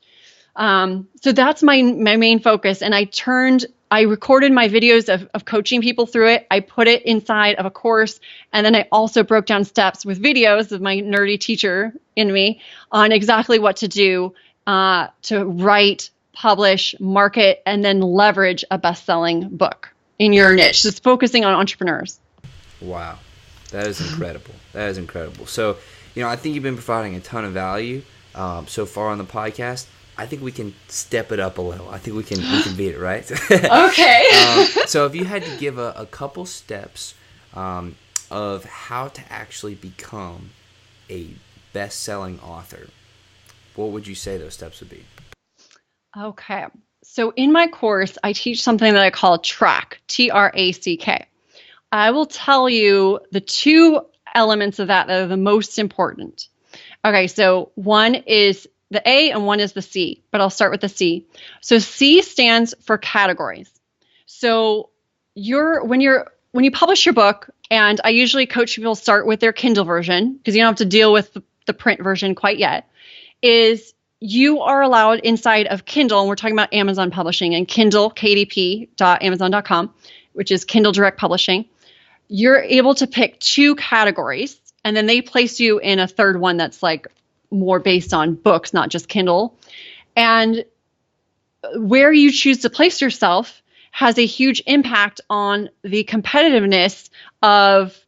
So that's my main focus. And I recorded my videos of coaching people through it. I put it inside of a course. And then I also broke down steps with videos of my nerdy teacher in me on exactly what to do to write, publish, market, and then leverage a best-selling book in your niche. Just focusing on entrepreneurs.
Wow. That is incredible. That is incredible. So, I think you've been providing a ton of value so far on the podcast. I think we can step it up a little. I think we can beat it, right?
Okay.
So if you had to give a couple steps of how to actually become a best-selling author, what would you say those steps would be?
Okay. So in my course, I teach something that I call TRACK, TRACK. I will tell you the 2 elements of that are the most important. Okay, so one is the A and one is the C, but I'll start with the C. So C stands for categories. So when you publish your book, and I usually coach people start with their Kindle version because you don't have to deal with the print version quite yet, is you are allowed inside of Kindle, and we're talking about Amazon publishing and Kindle, kdp.amazon.com, which is Kindle Direct Publishing. You're able to pick 2 categories, and then they place you in a 3rd one that's like more based on books, not just Kindle. And where you choose to place yourself has a huge impact on the competitiveness of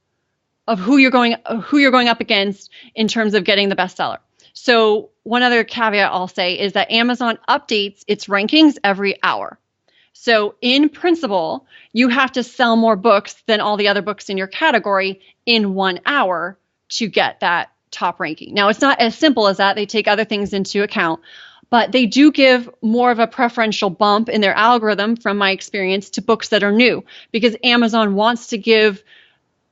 who you're going up against in terms of getting the bestseller. So one other caveat I'll say is that Amazon updates its rankings every hour. So in principle, you have to sell more books than all the other books in your category in 1 hour to get that top ranking. Now, it's not as simple as that. They take other things into account, but they do give more of a preferential bump in their algorithm, from my experience, to books that are new, because Amazon wants to give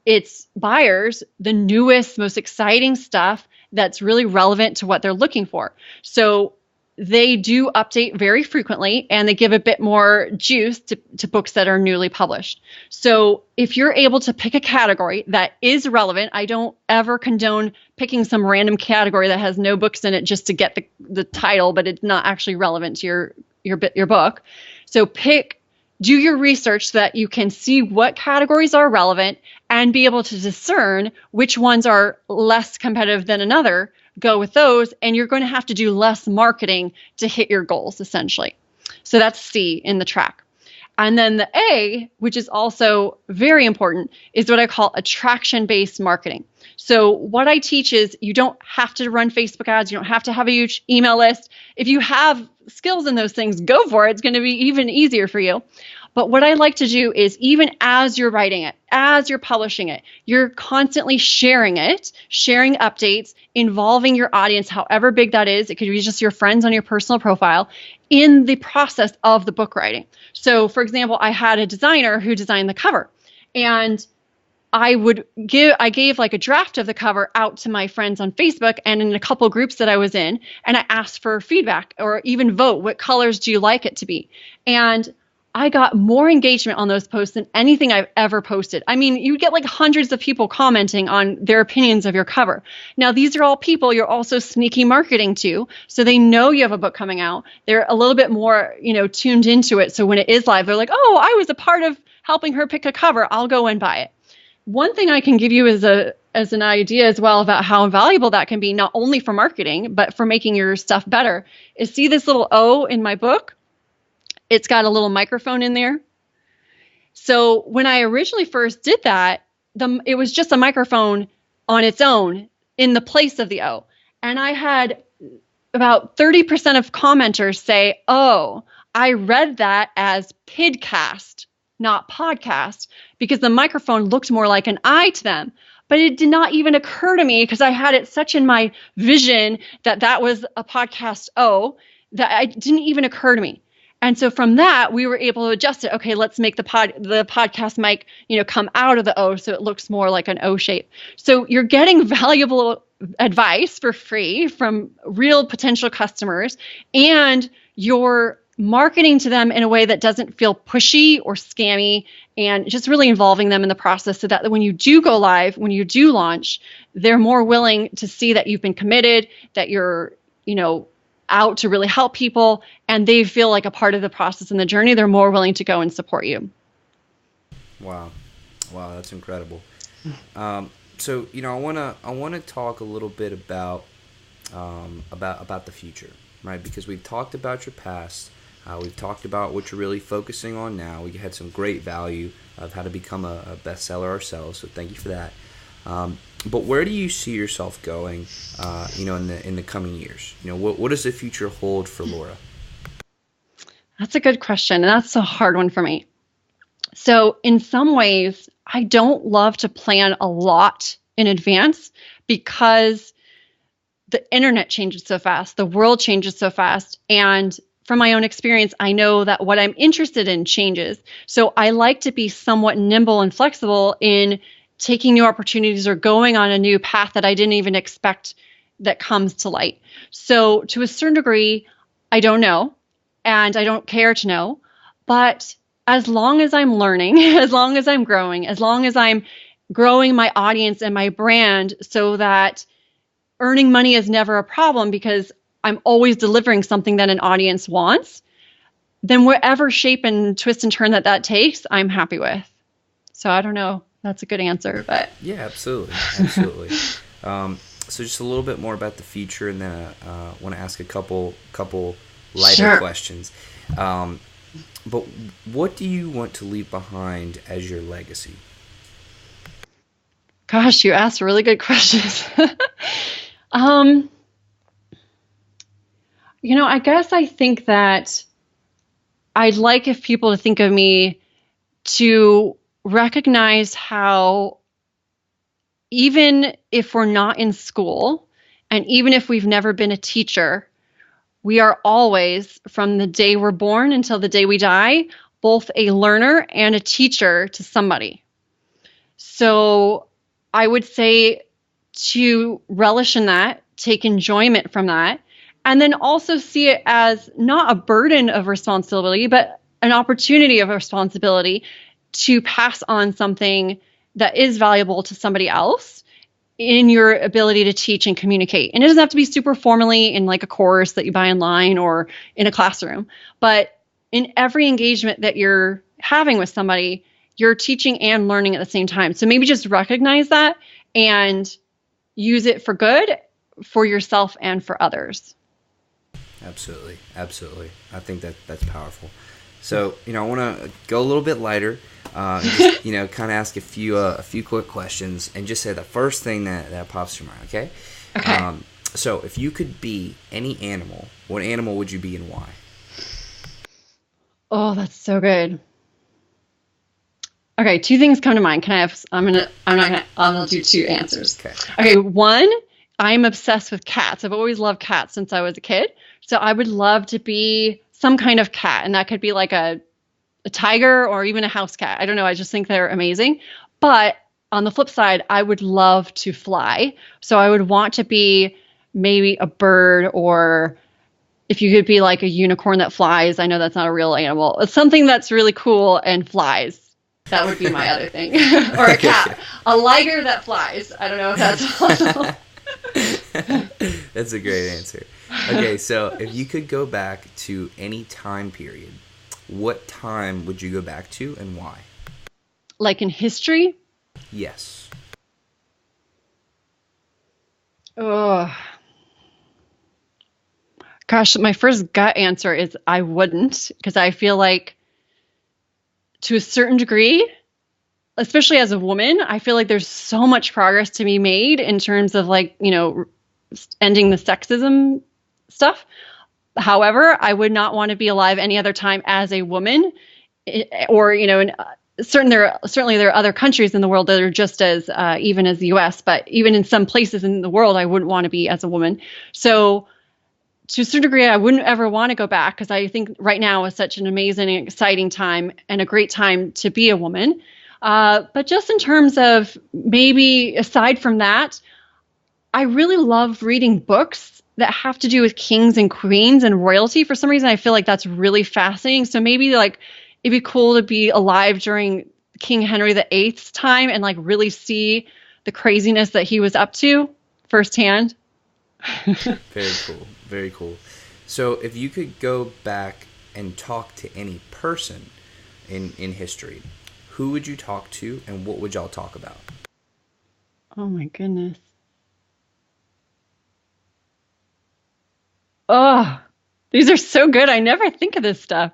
its buyers the newest, most exciting stuff that's really relevant to what they're looking for. So they do update very frequently, and they give a bit more juice to books that are newly published. So if you're able to pick a category that is relevant, I don't ever condone picking some random category that has no books in it just to get the title, but it's not actually relevant to your book. So do your research so that you can see what categories are relevant and be able to discern which ones are less competitive than another. Go with those, and you're going to have to do less marketing to hit your goals, essentially. So that's C in the track. And then the A, which is also very important, is what I call attraction-based marketing. So what I teach is you don't have to run Facebook ads. You don't have to have a huge email list. If you have skills in those things, go for it. It's going to be even easier for you. But what I like to do is even as you're writing it, as you're publishing it, you're constantly sharing it, sharing updates, involving your audience, however big that is. It could be just your friends on your personal profile in the process of the book writing. So, for example, I had a designer who designed the cover, and I gave like a draft of the cover out to my friends on Facebook and in a couple groups that I was in, and I asked for feedback or even vote. What colors do you like it to be? And I got more engagement on those posts than anything I've ever posted. I mean, you get like hundreds of people commenting on their opinions of your cover. Now, these are all people you're also sneaky marketing to, so they know you have a book coming out. They're a little bit more, tuned into it. So when it is live, they're like, oh, I was a part of helping her pick a cover. I'll go and buy it. One thing I can give you as an idea as well about how valuable that can be, not only for marketing, but for making your stuff better, is see this little O in my book? It's got a little microphone in there. So when I originally first did that, it was just a microphone on its own in the place of the O. And I had about 30% of commenters say, oh, I read that as pidcast, not podcast, because the microphone looked more like an I to them. But it did not even occur to me, because I had it such in my vision that was a podcast O, that it didn't even occur to me. And so from that, we were able to adjust it. Okay, let's make the podcast mic, come out of the O so it looks more like an O shape. So you're getting valuable advice for free from real potential customers, and you're marketing to them in a way that doesn't feel pushy or scammy, and just really involving them in the process so that when you do go live, when you do launch, they're more willing to see that you've been committed, that you're, out to really help people, and they feel like a part of the process and the journey. They're more willing to go and support you.
Wow, that's incredible. So I want to talk a little bit about the future, right? Because we've talked about your past, we've talked about what you're really focusing on now. We had some great value of how to become a bestseller ourselves, so thank you for that. But where do you see yourself going, in the coming years? What does the future hold for Laura?
That's a good question, and that's a hard one for me. So in some ways, I don't love to plan a lot in advance, because the internet changes so fast, the world changes so fast, and from my own experience, I know that what I'm interested in changes. So I like to be somewhat nimble and flexible in taking new opportunities or going on a new path that I didn't even expect that comes to light. So to a certain degree, I don't know, and I don't care to know, but as long as I'm learning, as long as I'm growing, as long as I'm growing my audience and my brand so that earning money is never a problem because I'm always delivering something that an audience wants, then whatever shape and twist and turn that takes, I'm happy with. So I don't know. That's a good answer, but
yeah, absolutely. So just a little bit more about the future, and then I want to ask a couple lighter questions. But what do you want to leave behind as your legacy?
Gosh, you asked really good questions. I guess I think that I'd like if people to think of me to recognize how even if we're not in school, and even if we've never been a teacher, we are always, from the day we're born until the day we die, both a learner and a teacher to somebody. So I would say to relish in that, take enjoyment from that, and then also see it as not a burden of responsibility, but an opportunity of responsibility to pass on something that is valuable to somebody else in your ability to teach and communicate. And it doesn't have to be super formally in like a course that you buy online or in a classroom, but in every engagement that you're having with somebody, you're teaching and learning at the same time. So maybe just recognize that and use it for good for yourself and for others.
Absolutely. Absolutely. I think that's powerful. So, I want to go a little bit lighter, just, kind of ask a few quick questions and just say the first thing that pops to your mind, okay?
Okay.
So if you could be any animal, what animal would you be and why?
Oh, that's so good. Okay, two things come to mind. I'm gonna do two answers.
Okay.
Okay, one, I'm obsessed with cats. I've always loved cats since I was a kid. So I would love to be some kind of cat, and that could be like a tiger or even a house cat. I don't know. I just think they're amazing. But on the flip side, I would love to fly. So I would want to be maybe a bird, or if you could be like a unicorn that flies. I know that's not a real animal. It's something that's really cool and flies. That would be my other thing. Or a cat. A liger that flies. I don't know if that's possible.
That's a great answer. Okay, so if you could go back to any time period, what time would you go back to and why?
Like in history?
Yes.
Oh. Gosh, my first gut answer is I wouldn't, because I feel like to a certain degree, especially as a woman, I feel like there's so much progress to be made in terms of like, ending the sexism stuff. However, I would not want to be alive any other time as a woman, or, certainly there are other countries in the world that are just as even as the US, but even in some places in the world, I wouldn't want to be as a woman. So to a certain degree, I wouldn't ever want to go back, because I think right now is such an amazing and exciting time and a great time to be a woman. But just in terms of maybe aside from that, I really love reading books that have to do with kings and queens and royalty. For some reason, I feel like that's really fascinating. So maybe like it'd be cool to be alive during King Henry VIII's time and like really see the craziness that he was up to firsthand.
Very cool. Very cool. So if you could go back and talk to any person in history, who would you talk to and what would y'all talk about?
Oh my goodness. Oh, these are so good. I never think of this stuff.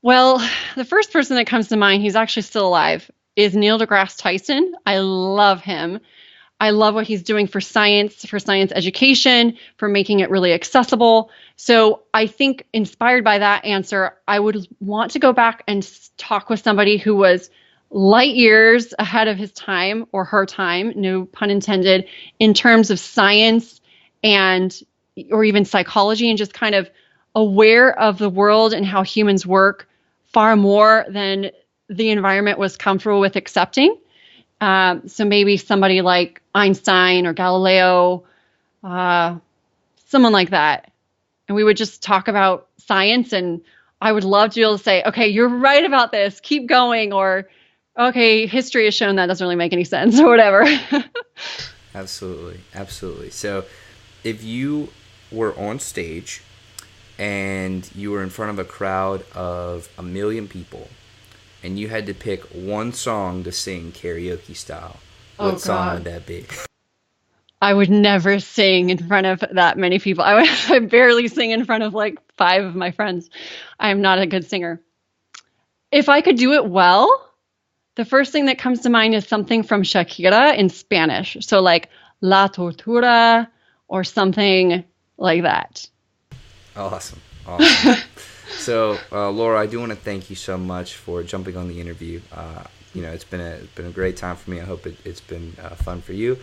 Well, the first person that comes to mind, he's actually still alive, is Neil deGrasse Tyson. I love him. I love what he's doing for science education, for making it really accessible. So I think inspired by that answer, I would want to go back and talk with somebody who was light years ahead of his time, or her time, no pun intended, in terms of science or even psychology, and just kind of aware of the world and how humans work far more than the environment was comfortable with accepting. So maybe somebody like Einstein or Galileo, someone like that. And we would just talk about science, and I would love to be able to say, okay, you're right about this, keep going, or okay, history has shown that doesn't really make any sense, or whatever.
Absolutely. Absolutely. So if you were on stage and you were in front of a crowd of 1 million people, and you had to pick one song to sing karaoke style, what song would that be?
I would never sing in front of that many people. I barely sing in front of like 5 of my friends. I am not a good singer. If I could do it well, the first thing that comes to mind is something from Shakira in Spanish. So like La Tortura or something like that.
Awesome. So, Laura, I do want to thank you so much for jumping on the interview. It's been a great time for me. I hope it's been fun for you.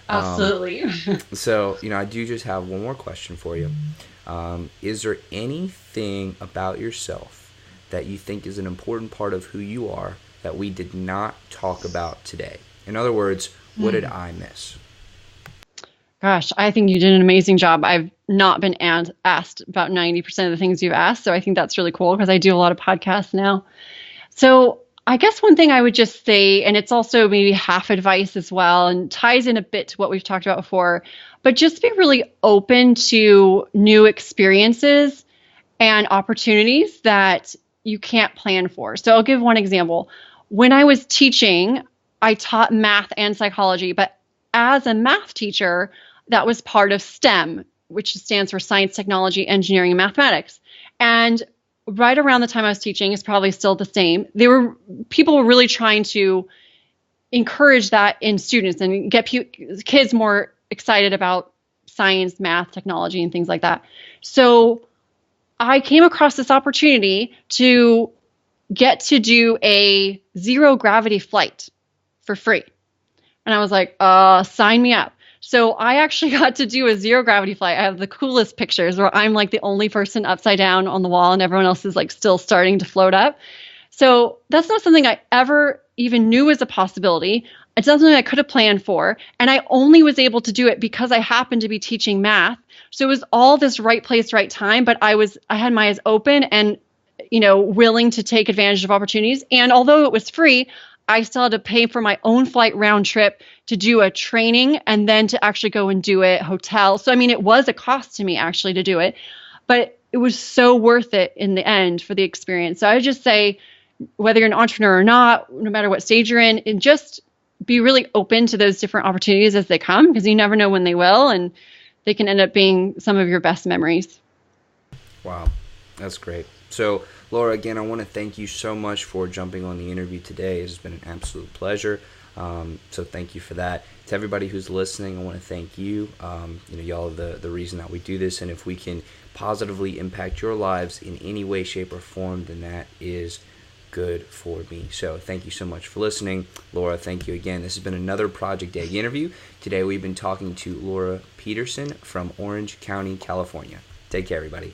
Absolutely.
So, I do just have one more question for you. Is there anything about yourself that you think is an important part of who you are that we did not talk about today? In other words, what did I miss?
Gosh, I think you did an amazing job. I've not been asked about 90% of the things you've asked. So I think that's really cool because I do a lot of podcasts now. So I guess one thing I would just say, and it's also maybe half advice as well, and ties in a bit to what we've talked about before, but just be really open to new experiences and opportunities that you can't plan for. So I'll give one example. When I was teaching, I taught math and psychology, but as a math teacher, that was part of STEM, which stands for science, technology, engineering, and mathematics. And right around the time I was teaching, it's probably still the same. People were really trying to encourage that in students and get kids more excited about science, math, technology, and things like that. So I came across this opportunity to get to do a zero gravity flight for free. And I was like, sign me up. So I actually got to do a zero gravity flight. I have the coolest pictures where I'm like the only person upside down on the wall and everyone else is like still starting to float up. So that's not something I ever even knew was a possibility. It's not something I could have planned for. And I only was able to do it because I happened to be teaching math. So it was all this right place, right time. But I had my eyes open and, willing to take advantage of opportunities. And although it was free, I still had to pay for my own flight round trip to do a training and then to actually go and do it hotel. So, it was a cost to me actually to do it, but it was so worth it in the end for the experience. So I would just say, whether you're an entrepreneur or not, no matter what stage you're in, and just be really open to those different opportunities as they come, because you never know when they will, and they can end up being some of your best memories.
Wow, that's great. So, Laura, again, I want to thank you so much for jumping on the interview today. It's been an absolute pleasure. So thank you for that. To everybody who's listening, I want to thank you. Y'all are the reason that we do this, and if we can positively impact your lives in any way, shape, or form, then that is good for me. So thank you so much for listening. Laura, thank you again. This has been another Project Egg interview. Today we've been talking to Laura Peterson from Orange County, California. Take care, everybody.